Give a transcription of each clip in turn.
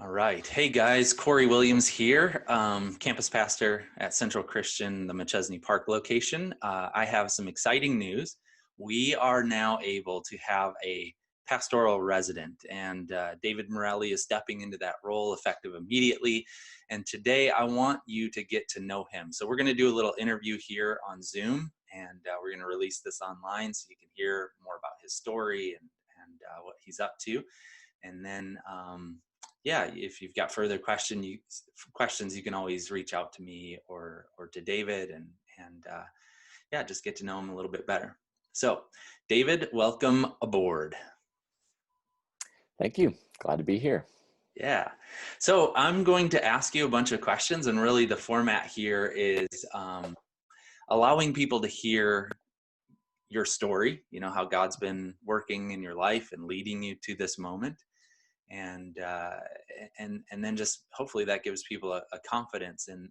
All right. Hey guys, Corey Williams here, campus pastor at Central Christian, the McChesney Park location. I have some exciting news. We are now able to have a pastoral resident, and David Morelli is stepping into that role effective immediately. And today I want you to get to know him. So we're going to do a little interview here on Zoom, and we're going to release this online so you can hear more about his story and what he's up to. And then yeah, if you've got further questions, you can always reach out to me or to David, and yeah, just get to know him a little bit better. So, David, welcome aboard. Thank you. Glad to be here. Yeah. So I'm going to ask you a bunch of questions, and really the format here is allowing people to hear your story, how God's been working in your life and leading you to this moment. And then just hopefully that gives people a confidence in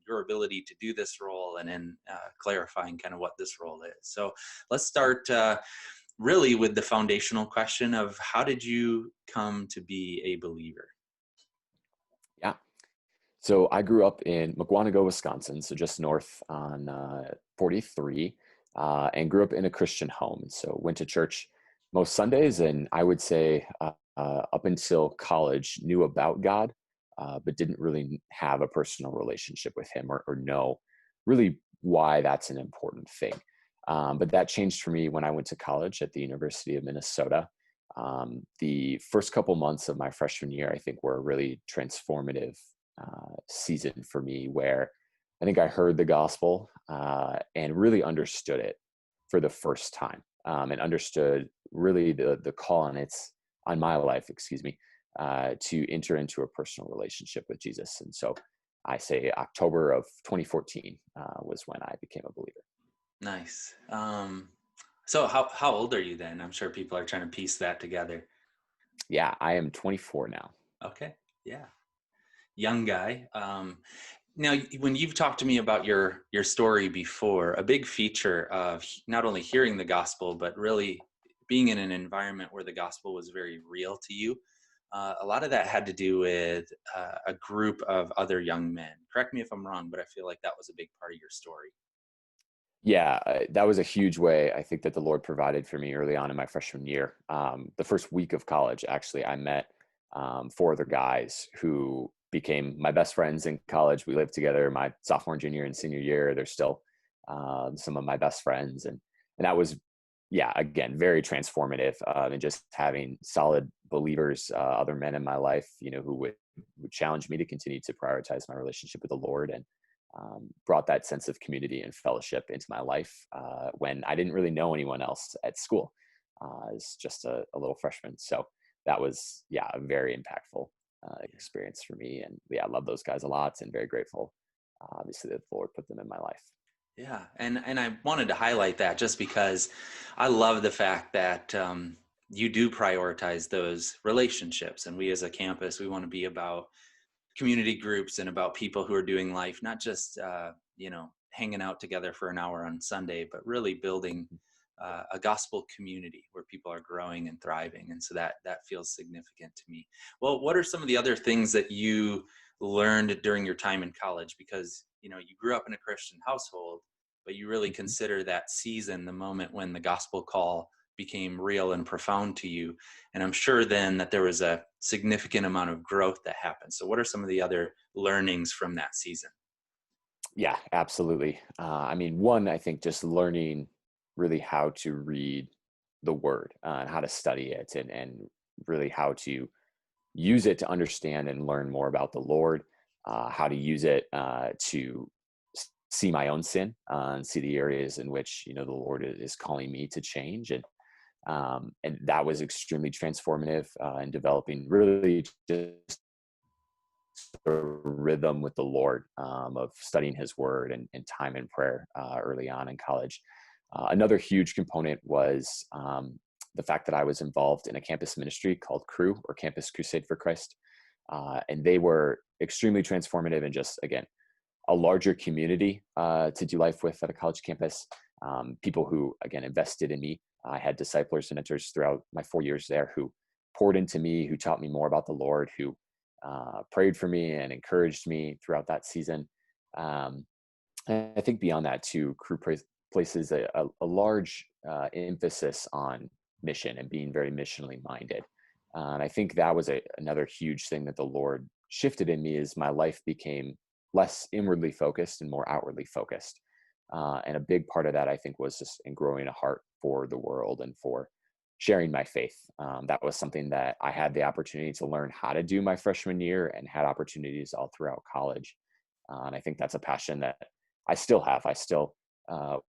your ability to do this role, and in clarifying kind of what this role is. So let's start really with the foundational question of, how did you come to be a believer? Yeah. So I grew up in Mukwonago, Wisconsin, so just north on 43, and grew up in a Christian home. And so went to church most Sundays, and I would say up until college knew about God, but didn't really have a personal relationship with him or know really why that's an important thing. But that changed for me when I went to college at the University of Minnesota. The first couple months of my freshman year, I think, were a really transformative season for me, where I think I heard the gospel and really understood it for the first time, and understood really the call on my life, to enter into a personal relationship with Jesus. And so I say October of 2014 was when I became a believer. Nice. So how old are you then? I'm sure people are trying to piece that together. Yeah, I am 24 now. Okay. Yeah. Young guy. Now, when you've talked to me about your story before, a big feature of not only hearing the gospel, but really being in an environment where the gospel was very real to you, a lot of that had to do with a group of other young men. Correct me if I'm wrong, but I feel like that was a big part of your story. Yeah, that was a huge way, I think, that the Lord provided for me early on in my freshman year. The first week of college, actually, I met 4 other guys who became my best friends in college. We lived together my sophomore, junior, and senior year. They're still some of my best friends. And that was, yeah, again, very transformative. And just having solid believers, other men in my life, who would challenge me to continue to prioritize my relationship with the Lord, and brought that sense of community and fellowship into my life when I didn't really know anyone else at school. As just a little freshman. So that was, yeah, a very impactful experience for me. And yeah, I love those guys a lot, and very grateful, obviously, that the Lord put them in my life. Yeah, and I wanted to highlight that just because I love the fact that you do prioritize those relationships. And we as a campus, we want to be about community groups and about people who are doing life, not just hanging out together for an hour on Sunday, but really building a gospel community where people are growing and thriving. And so that feels significant to me. Well, what are some of the other things that you learned during your time in college? Because you grew up in a Christian household, but you really consider that season the moment when the gospel call became real and profound to you. And I'm sure then that there was a significant amount of growth that happened. So what are some of the other learnings from that season? Yeah, absolutely. One, I think just learning really how to read the word and how to study it, and really how to use it to understand and learn more about the Lord, how to use it to see my own sin and see the areas in which, the Lord is calling me to change. And that was extremely transformative in developing really just a rhythm with the Lord, of studying his word and time in prayer early on in college. Another huge component was the fact that I was involved in a campus ministry called Cru, or Campus Crusade for Christ. And they were extremely transformative, and just, again, a larger community to do life with at a college campus. People who, again, invested in me. I had disciplers and mentors throughout my 4 years there who poured into me, who taught me more about the Lord, who prayed for me and encouraged me throughout that season. Um, and I think beyond that too, places a large emphasis on mission and being very missionally minded. And I think that was another huge thing that the Lord shifted in me as my life became less inwardly focused and more outwardly focused. And a big part of that, I think, was just in growing a heart for the world and for sharing my faith. That was something that I had the opportunity to learn how to do my freshman year and had opportunities all throughout college. And I think that's a passion that I still have. I still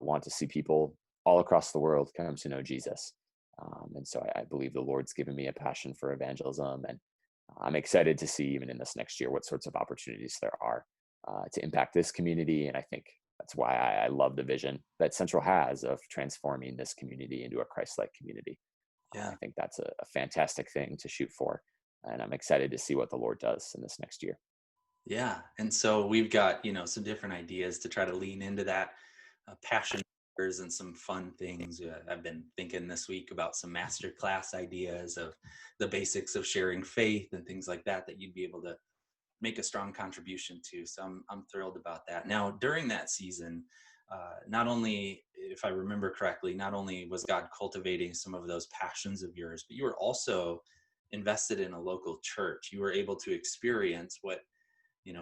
want to see people all across the world come to know Jesus. And so I believe the Lord's given me a passion for evangelism. And I'm excited to see, even in this next year, what sorts of opportunities there are to impact this community. And I think that's why I love the vision that Central has of transforming this community into a Christ-like community. I Yeah. think that's a fantastic thing to shoot for. And I'm excited to see what the Lord does in this next year. Yeah. And so we've got, some different ideas to try to lean into that passion and some fun things. I've been thinking this week about some master class ideas of the basics of sharing faith and things like that you'd be able to make a strong contribution to. So I'm thrilled about that. Now, during that season, not only, if I remember correctly, not only was God cultivating some of those passions of yours, but you were also invested in a local church. You were able to experience what,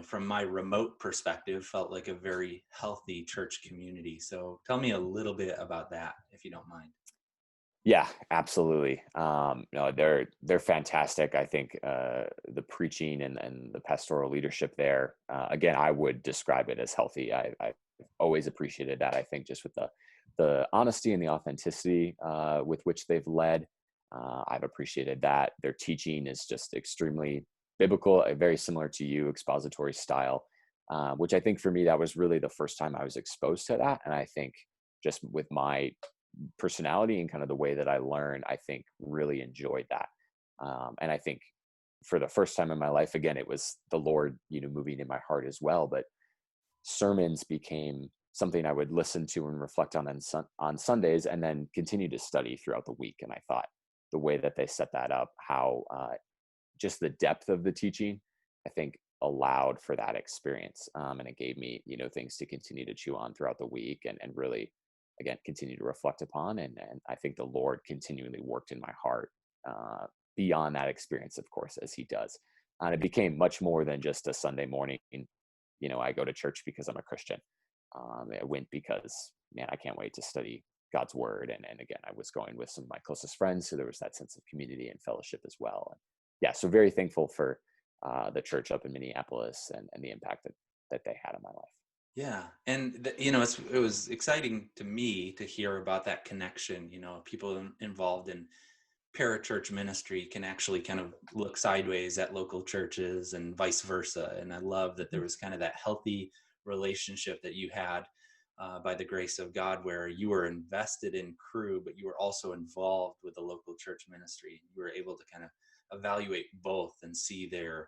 from my remote perspective, felt like a very healthy church community. So tell me a little bit about that, if you don't mind. Yeah, absolutely. No, they're fantastic. I think the preaching and the pastoral leadership there, again, I would describe it as healthy. I've always appreciated that. I think just with the honesty and the authenticity with which they've led, I've appreciated that. Their teaching is just extremely biblical, very similar to you, expository style, which I think for me that was really the first time I was exposed to that, and I think just with my personality and kind of the way that I learn, I think really enjoyed that. And I think for the first time in my life, again, it was the Lord, moving in my heart as well. But sermons became something I would listen to and reflect on Sundays, and then continue to study throughout the week. And I thought the way that they set that up, how just the depth of the teaching, I think allowed for that experience. And it gave me, things to continue to chew on throughout the week and really, again, continue to reflect upon. And I think the Lord continually worked in my heart beyond that experience, of course, as he does. And it became much more than just a Sunday morning. I go to church because I'm a Christian. I went because, man, I can't wait to study God's word. And again, I was going with some of my closest friends. So there was that sense of community and fellowship as well. And yeah, so very thankful for the church up in Minneapolis and the impact that they had on my life. Yeah, and it was exciting to me to hear about that connection. People involved in parachurch ministry can actually kind of look sideways at local churches and vice versa. And I love that there was kind of that healthy relationship that you had by the grace of God, where you were invested in Crew, but you were also involved with the local church ministry. You were able to kind of evaluate both and see their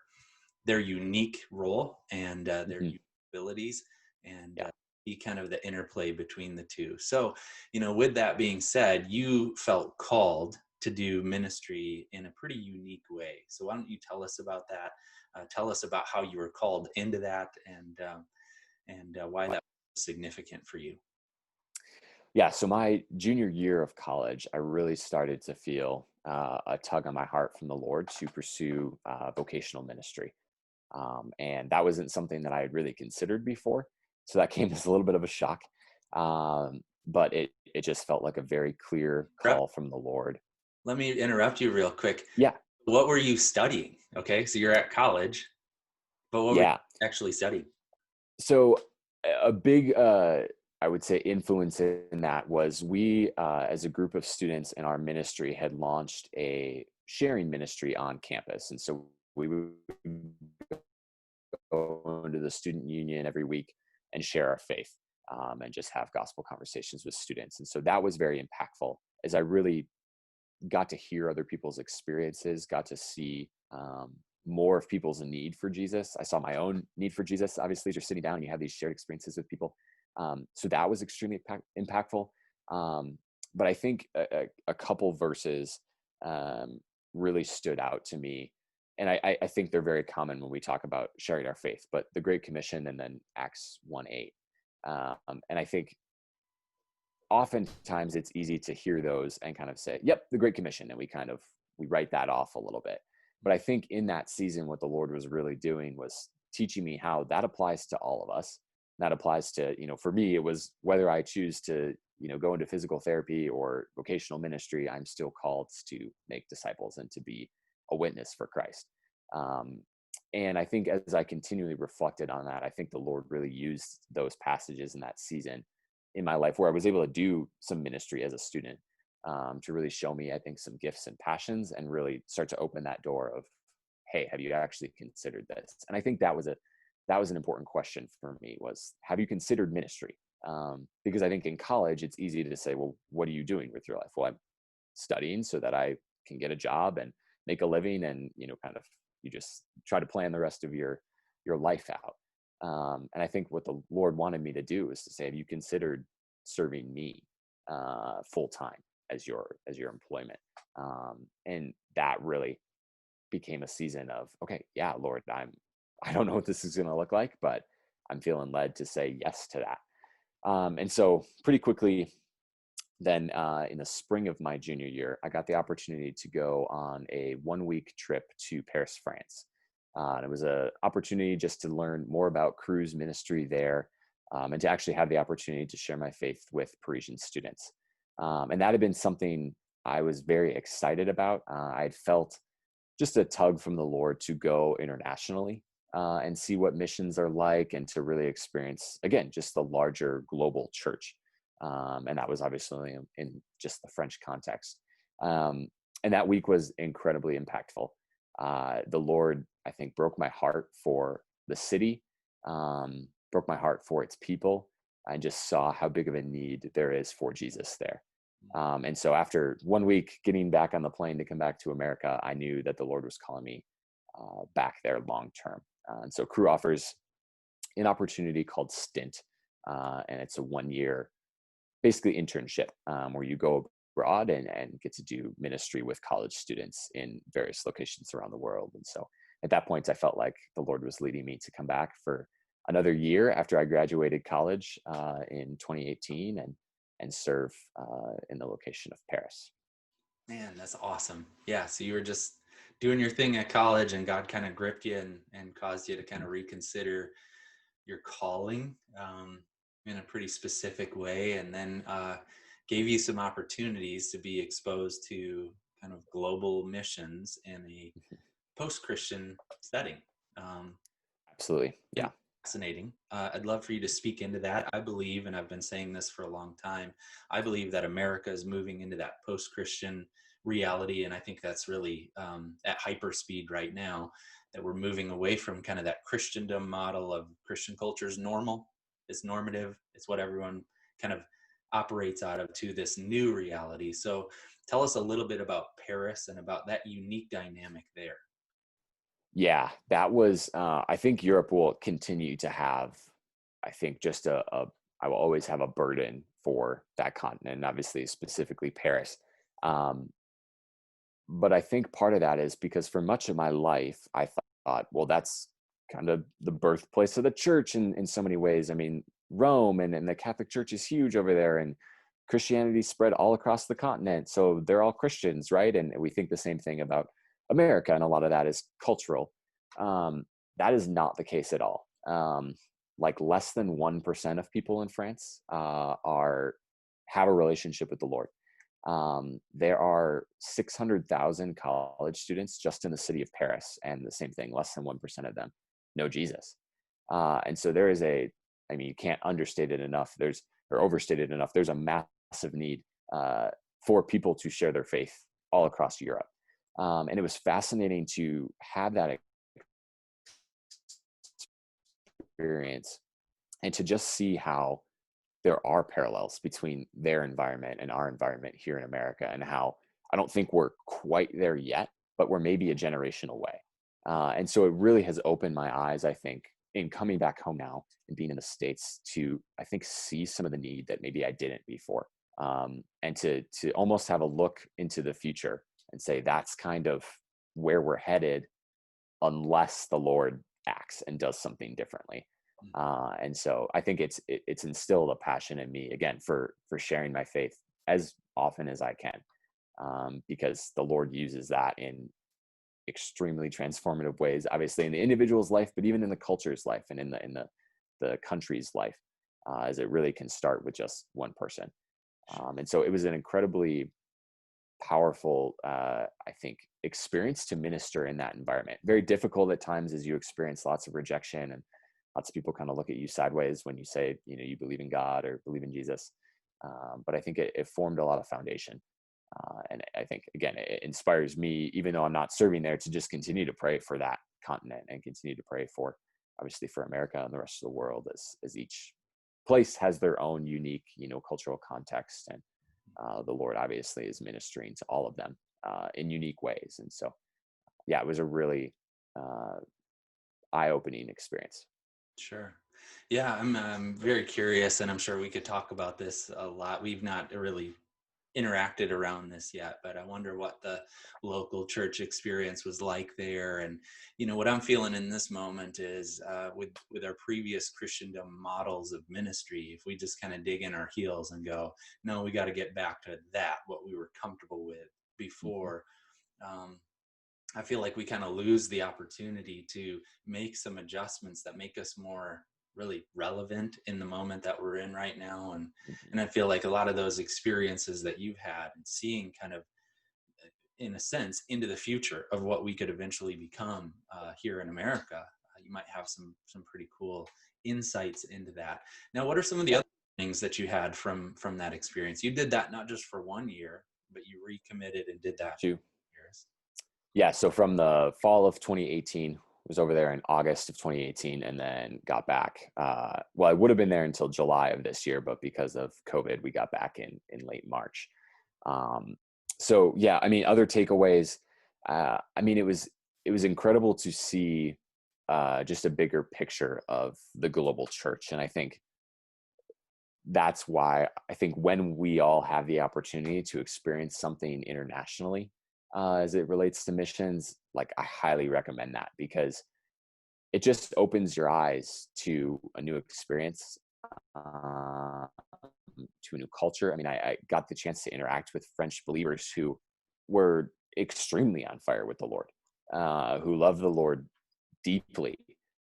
unique role and their Mhm. unique abilities, and Yeah. be kind of the interplay between the two. So, with that being said, you felt called to do ministry in a pretty unique way. So why don't you tell us about that? Tell us about how you were called into that, and why that was significant for you. Yeah. So my junior year of college, I really started to feel a tug on my heart from the Lord to pursue vocational ministry. And that wasn't something that I had really considered before. So that came as a little bit of a shock. But it just felt like a very clear call from the Lord. Let me interrupt you real quick. Yeah. What were you studying? Okay, so you're at college, but what were Yeah. you actually studying? So a big, I would say, influence in that was we, as a group of students in our ministry, had launched a sharing ministry on campus. And so we would go into the student union every week and share our faith, and just have gospel conversations with students. And so that was very impactful as I really got to hear other people's experiences, got to see more of people's need for Jesus. I saw my own need for Jesus. Obviously, as you're sitting down and you have these shared experiences with people. So that was extremely impactful. But I think a couple verses really stood out to me and I think they're very common when we talk about sharing our faith, but the Great Commission and then Acts 1:8. And I think oftentimes it's easy to hear those and kind of say, yep, the Great Commission. And we write that off a little bit. But I think in that season, what the Lord was really doing was teaching me how that applies to all of us. That applies to, for me, it was whether I choose to, go into physical therapy or vocational ministry, I'm still called to make disciples and to be a witness for Christ. Um, and I think as I continually reflected on that, I think the Lord really used those passages in that season in my life where I was able to do some ministry as a student, to really show me, I think, some gifts and passions and really start to open that door of, hey, have you actually considered this? And I think that was an important question for me was, have you considered ministry? Because I think in college, it's easy to say, well, what are you doing with your life? Well, I'm studying so that I can get a job and make a living, and, kind of, you just try to plan the rest of your life out. And I think what the Lord wanted me to do is to say, have you considered serving me full time as your employment? And that really became a season of, okay, yeah, Lord, I don't know what this is going to look like, but I'm feeling led to say yes to that. And so pretty quickly, then in the spring of my junior year, I got the opportunity to go on a 1-week trip to Paris, France. And it was an opportunity just to learn more about cruise ministry there, and to actually have the opportunity to share my faith with Parisian students. And that had been something I was very excited about. I had felt just a tug from the Lord to go internationally, and see what missions are like, and to really experience, again, just the larger global church. And that was obviously in just the French context. And that week was incredibly impactful. The Lord, I think, broke my heart for the city, broke my heart for its people, and just saw how big of a need there is for Jesus there. And so after 1 week getting back on the plane to come back to America, I knew that the Lord was calling me back there long term. And so Crew offers an opportunity called Stint, and it's a 1-year, basically internship, where you go abroad and get to do ministry with college students in various locations around the world. And so at that point, I felt like the Lord was leading me to come back for another year after I graduated college in 2018, and serve in the location of Paris. Man, that's awesome. Yeah. So you were just doing your thing at college, and God kind of gripped you and caused you to kind of reconsider your calling, in a pretty specific way, and then gave you some opportunities to be exposed to kind of global missions in a post-Christian setting. Um, Absolutely. Yeah. Fascinating. I'd love for you to speak into that. I believe, and I've been saying this for a long time, I believe that America is moving into that post-Christian reality, and I think that's really at hyper speed right now, that we're moving away from kind of that Christendom model of Christian culture is normal, it's normative, it's what everyone kind of operates out of, to this new reality. So tell us a little bit about Paris and about that unique dynamic there. Yeah, that was, I think Europe will continue to have, I think, just I will always have a burden for that continent, and obviously specifically Paris. Um, but I think part of that is because for much of my life, I thought, well, that's kind of the birthplace of the church in so many ways. I mean, Rome and the Catholic Church is huge over there, and Christianity spread all across the continent. So they're all Christians, right? And we think the same thing about America, and a lot of that is cultural. That is not the case at all. Like less than 1% of people in France have a relationship with the Lord. There are 600,000 college students just in the city of Paris, and the same thing, less than 1% of them know Jesus. And so there is I mean, you can't understate it enough. Or overstate it enough. There's a massive need for people to share their faith all across Europe. And it was fascinating to have that experience and to just see how there are parallels between their environment and our environment here in America, and how I don't think we're quite there yet, but we're maybe a generation away. And so it really has opened my eyes, I think, in coming back home now and being in the States, to, I think, see some of the need that maybe I didn't before. And to almost have a look into the future and say, that's kind of where we're headed. unless the Lord acts and does something differently. And so I think it's instilled a passion in me again for sharing my faith as often as I can, because the Lord uses that in extremely transformative ways, obviously in the individual's life, but even in the culture's life and in the country's life, as it really can start with just one person. And so it was an incredibly powerful, I think, experience to minister in that environment. Very difficult at times as you experience lots of rejection and lots of people kind of look at you sideways when you say, you believe in God or believe in Jesus. But I think it formed a lot of foundation. And I think, again, it inspires me, even though I'm not serving there, to just continue to pray for that continent and continue to pray for, obviously, for America and the rest of the world, as each place has their own unique, cultural context. And the Lord obviously is ministering to all of them in unique ways. And so, yeah, it was a really eye-opening experience. Sure. Yeah, I'm very curious, and I'm sure we could talk about this a lot. We've not really interacted around this yet, but I wonder what the local church experience was like there. And what I'm feeling in this moment is with our previous Christendom models of ministry, if we just kind of dig in our heels and go, no, we got to get back to that, what we were comfortable with before. I feel like we kind of lose the opportunity to make some adjustments that make us more really relevant in the moment that we're in right now. And I feel like a lot of those experiences that you've had and seeing kind of, in a sense, into the future of what we could eventually become here in America, you might have some pretty cool insights into that. Now, what are some of the other things that you had from that experience? You did that not just for 1 year, but you recommitted and did that for years. Yeah, so from the fall of 2018, was over there in August of 2018, and then got back. Well, I would have been there until July of this year, but because of COVID, we got back in late March. So yeah, I mean, other takeaways. I mean, it was incredible to see just a bigger picture of the global church, and I think that's why I think when we all have the opportunity to experience something internationally, as it relates to missions, like I highly recommend that, because it just opens your eyes to a new experience, to a new culture. I mean, I got the chance to interact with French believers who were extremely on fire with the Lord, who love the Lord deeply.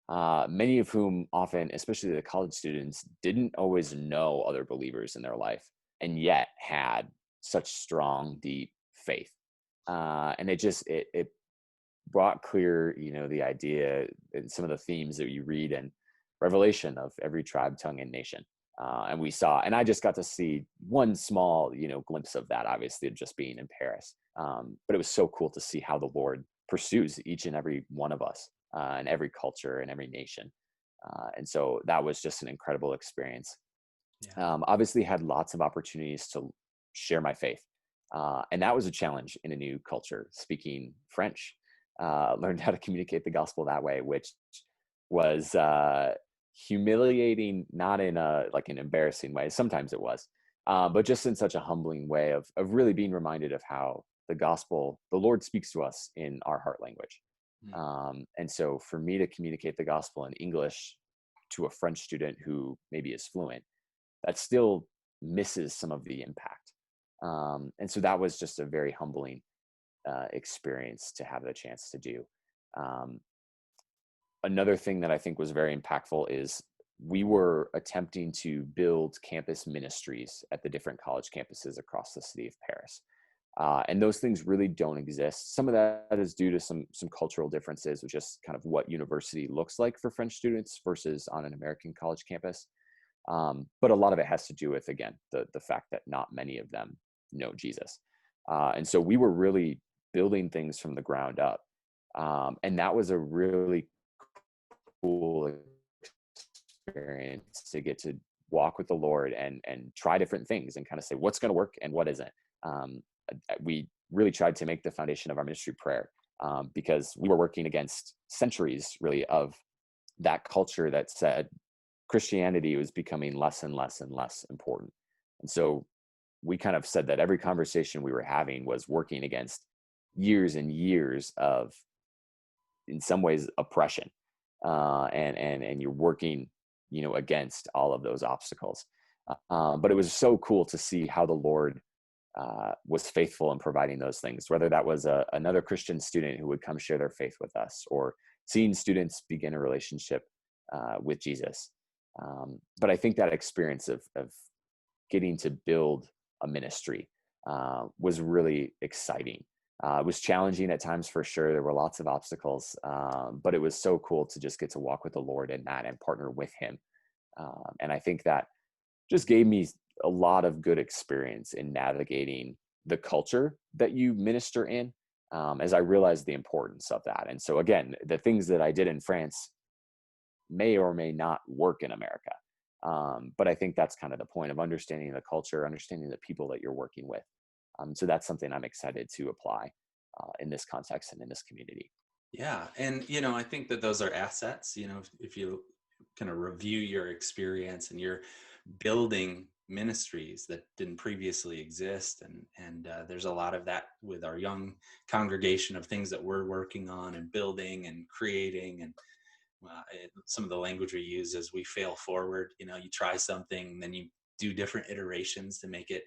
Many of whom often, especially the college students, didn't always know other believers in their life, and yet had such strong, deep faith. And it brought clear, the idea and some of the themes that you read in Revelation of every tribe, tongue, and nation. And I just got to see one small, glimpse of that, obviously just being in Paris. But it was so cool to see how the Lord pursues each and every one of us, and every culture and every nation. And so that was just an incredible experience. Yeah. Obviously had lots of opportunities to share my faith. And that was a challenge in a new culture, speaking French. Learned how to communicate the gospel that way, which was humiliating, not in like an embarrassing way. Sometimes it was, but just in such a humbling way of really being reminded of how the gospel, the Lord speaks to us in our heart language. And so for me to communicate the gospel in English to a French student who maybe is fluent, that still misses some of the impact. And so that was just a very humbling experience to have the chance to do. Another thing that I think was very impactful is we were attempting to build campus ministries at the different college campuses across the city of Paris. And those things really don't exist. Some of that is due to some cultural differences, with just kind of what university looks like for French students versus on an American college campus. But a lot of it has to do with, again, the fact that not many of them know Jesus. And so we were really building things from the ground up. And that was a really cool experience to get to walk with the Lord and try different things and kind of say what's going to work and what isn't. We really tried to make the foundation of our ministry prayer, because we were working against centuries really of that culture that said Christianity was becoming less and less and less important. And so we kind of said that every conversation we were having was working against years and years of in some ways oppression, and you're working, against all of those obstacles. But it was so cool to see how the Lord was faithful in providing those things, whether that was another Christian student who would come share their faith with us, or seeing students begin a relationship with Jesus. But I think that experience of getting to build a ministry was really exciting. It was challenging at times for sure. There were lots of obstacles, but it was so cool to just get to walk with the Lord in that and partner with Him. And I think that just gave me a lot of good experience in navigating the culture that you minister in, as I realized the importance of that. And so, again, the things that I did in France may or may not work in America. But I think that's kind of the point of understanding the culture, understanding the people that you're working with. So that's something I'm excited to apply in this context and in this community. Yeah. And, I think that those are assets, if you kind of review your experience and you're building ministries that didn't previously exist. And there's a lot of that with our young congregation of things that we're working on and building and creating. And some of the language we use is we fail forward. You try something, then you do different iterations to make it,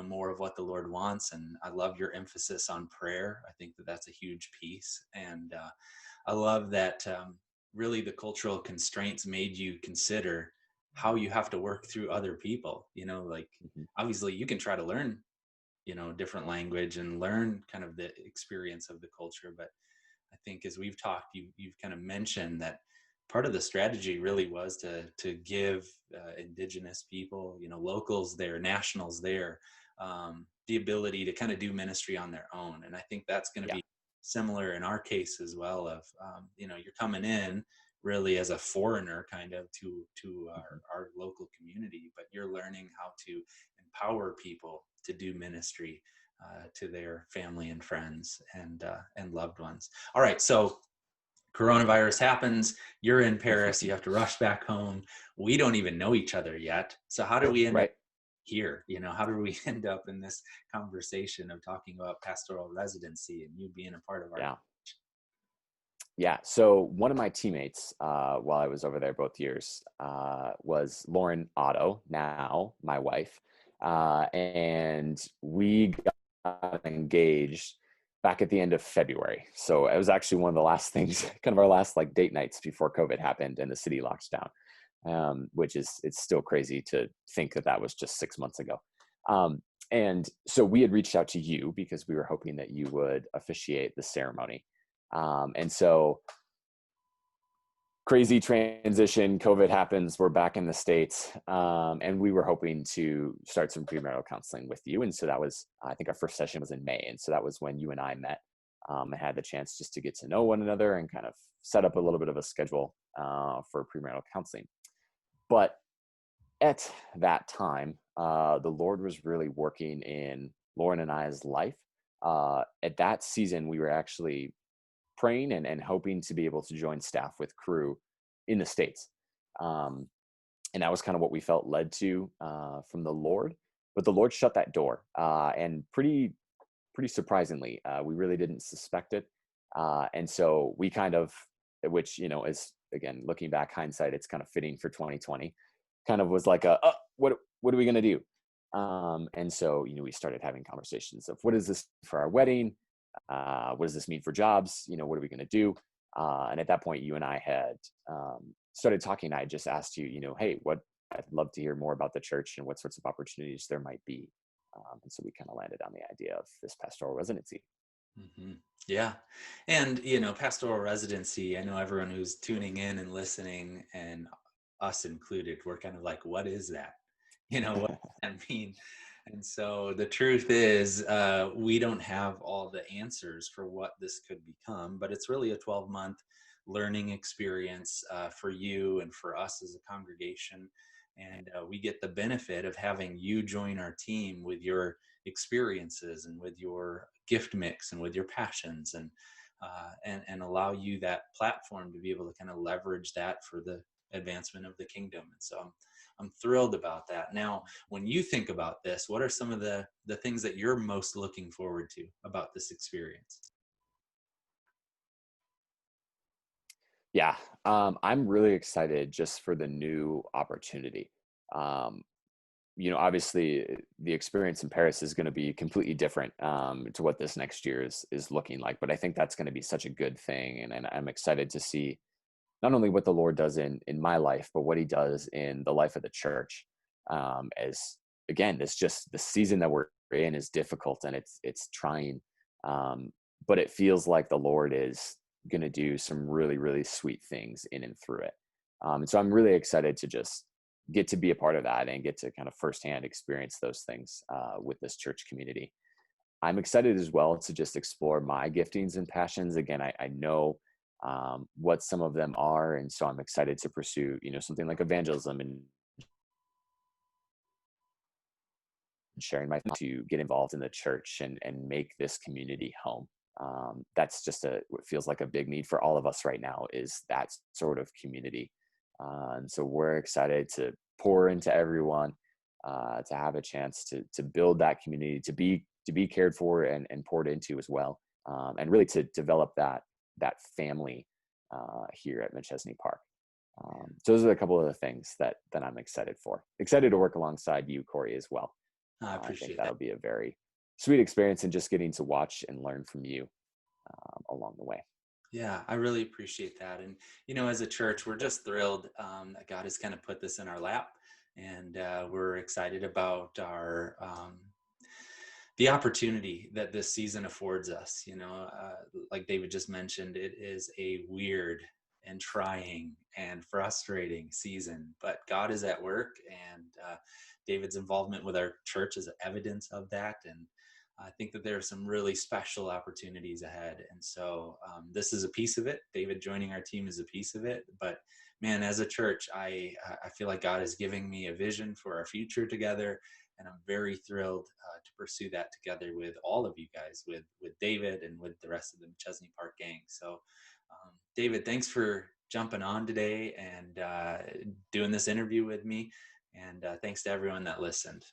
more of what the Lord wants. And I love your emphasis on prayer. I think that that's a huge piece. And I love that really the cultural constraints made you consider how you have to work through other people. Like Mhm. obviously you can try to learn, different language and learn kind of the experience of the culture. But I think as we've talked, you've kind of mentioned that part of the strategy really was to give indigenous people, locals there, nationals there, the ability to kind of do ministry on their own. And I think that's going to Yeah. be similar in our case as well. Of you're coming in really as a foreigner, kind of to Mhm. our local community, but you're learning how to empower people to do ministry to their family and friends and loved ones. All right, so coronavirus happens. You're in Paris. You have to rush back home. We don't even know each other yet. So how do we end up Right. here? How do we end up in this conversation of talking about pastoral residency and you being a part of our? Yeah. Yeah. So one of my teammates, while I was over there both years, was Lauren Otto, now my wife. And we got engaged back at the end of February. So it was actually one of the last things, kind of our last like date nights before COVID happened and the city locked down, which is, it's still crazy to think that that was just 6 months ago. And so we had reached out to you because we were hoping that you would officiate the ceremony. And so crazy transition, COVID happens, we're back in the States. And we were hoping to start some premarital counseling with you. And so that was, I think our first session was in May. And so that was when you and I met and had the chance just to get to know one another and kind of set up a little bit of a schedule for premarital counseling. But at that time, the Lord was really working in Lauren and I's life. At that season, we were actually praying and hoping to be able to join staff with crew in the States. Um, and that was kind of what we felt led to from the Lord. But the Lord shut that door. And pretty surprisingly, we really didn't suspect it. And so we kind of, which, is, again, looking back, hindsight, it's kind of fitting for 2020, kind of was like what are we going to do? And so, we started having conversations of what is this for our wedding? What does this mean for jobs? What are we going to do? And at that point, you and I had started talking. I just asked you, hey, I'd love to hear more about the church and what sorts of opportunities there might be. And so we kind of landed on the idea of this pastoral residency. Mm-hmm. Yeah. And, pastoral residency, I know everyone who's tuning in and listening, and us included, we're kind of like, what is that? What does that mean? And so the truth is, we don't have all the answers for what this could become, but it's really a 12-month learning experience for you and for us as a congregation. And we get the benefit of having you join our team with your experiences and with your gift mix and with your passions, and allow you that platform to be able to kind of leverage that for the advancement of the kingdom. And so I'm thrilled about that. Now, when you think about this, what are some of the things that you're most looking forward to about this experience? Yeah, I'm really excited just for the new opportunity. Um, Obviously, the experience in Paris is going to be completely different to what this next year is looking like. But I think that's going to be such a good thing, and I'm excited to see not only what the Lord does in my life, but what He does in the life of the church. As again, it's just the season that we're in is difficult and it's trying, um, but it feels like the Lord is going to do some really really sweet things in and through it. And so I'm really excited to just get to be a part of that and get to kind of firsthand experience those things with this church community. I'm excited as well to just explore my giftings and passions. Again, I know what some of them are, and so I'm excited to pursue, something like evangelism and sharing my to get involved in the church and make this community home. That's just what feels like a big need for all of us right now is that sort of community. And so we're excited to pour into everyone, to have a chance to build that community, to be cared for and poured into as well, and really to develop that family here at McChesney Park. So those are a couple of the things that I'm excited for. Excited to work alongside you, Corey, as well. I I think appreciate that. that'll be a very sweet experience and just getting to watch and learn from you along the way. Yeah, I really appreciate that. And, as a church, we're just thrilled that God has kind of put this in our lap. And we're excited about the opportunity that this season affords us. Like David just mentioned, it is a weird and trying and frustrating season, but God is at work, and David's involvement with our church is evidence of that. And I think that there are some really special opportunities ahead. And so this is a piece of it. David joining our team is a piece of it. But man, as a church, I feel like God is giving me a vision for our future together, and I'm very thrilled to pursue that together with all of you guys, with David and with the rest of the Chesney Park gang. So, David, thanks for jumping on today and doing this interview with me, and thanks to everyone that listened.